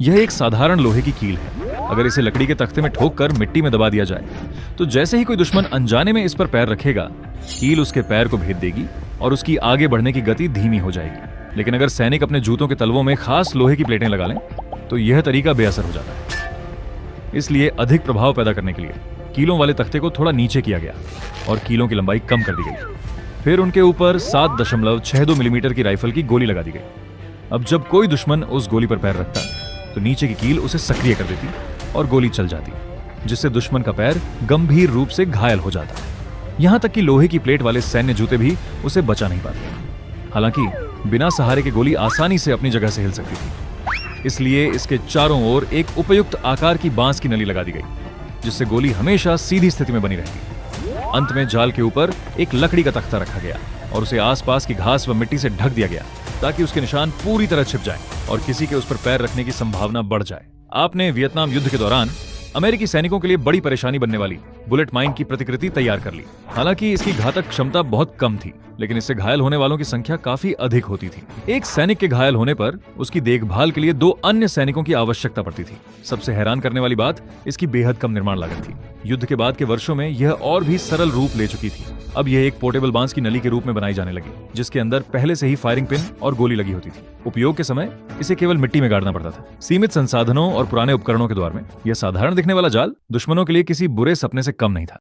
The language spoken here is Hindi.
यह एक साधारण लोहे की कील है। अगर इसे लकड़ी के तख्ते में ठोक कर मिट्टी में दबा दिया जाए तो जैसे ही कोई दुश्मन अनजाने में इस पर पैर रखेगा, कील उसके पैर को भेद देगी और उसकी आगे बढ़ने की गति धीमी हो जाएगी। लेकिन अगर सैनिक अपने जूतों के तलवों में खास लोहे की प्लेटें लगा लें तो यह तरीका बेअसर हो जाता है। इसलिए अधिक प्रभाव पैदा करने के लिए कीलों वाले तख्ते को थोड़ा नीचे किया गया और कीलों की लंबाई कम कर दी गई। फिर उनके ऊपर 7.62 मिलीमीटर की राइफल की गोली लगा दी गई। अब जब कोई दुश्मन उस गोली पर पैर रखता तो नीचे की कील उसे सक्रिय कर देती और गोली चल जाती, जिससे दुश्मन का पैर गंभीर रूप से घायल हो जाता। यहां तक कि लोहे की प्लेट वाले सैन्य जूते भी उसे बचा नहीं पाते। हालांकि बिना सहारे के गोली आसानी से अपनी जगह से हिल सकती थी, इसलिए इसके चारों ओर एक उपयुक्त आकार की बांस की नली लगा दी गई, जिससे गोली हमेशा सीधी स्थिति में बनी रहती। अंत में जाल के ऊपर एक लकड़ी का तख्ता रखा गया और उसे आसपास की घास व मिट्टी से ढक दिया गया ताकि उसके निशान पूरी तरह छिप जाएं और किसी के उस पर पैर रखने की संभावना बढ़ जाए। आपने वियतनाम युद्ध के दौरान अमेरिकी सैनिकों के लिए बड़ी परेशानी बनने वाली बुलेट माइन की प्रतिकृति तैयार कर ली। हालांकि इसकी घातक क्षमता बहुत कम थी, लेकिन इससे घायल होने वालों की संख्या काफी अधिक होती थी। एक सैनिक के घायल होने पर उसकी देखभाल के लिए 2 अन्य सैनिकों की आवश्यकता पड़ती थी। सबसे हैरान करने वाली बात इसकी बेहद कम निर्माण लागत थी। युद्ध के बाद के वर्षों में यह और भी सरल रूप ले चुकी थी। अब यह एक पोर्टेबल बांस की नली के रूप में बनाई जाने लगी, जिसके अंदर पहले से ही फायरिंग पिन और गोली लगी होती थी। उपयोग के समय इसे केवल मिट्टी में गाड़ना पड़ता था। सीमित संसाधनों और पुराने उपकरणों के द्वार में यह साधारण दिखने वाला जाल दुश्मनों के लिए किसी बुरे सपने से कम नहीं था।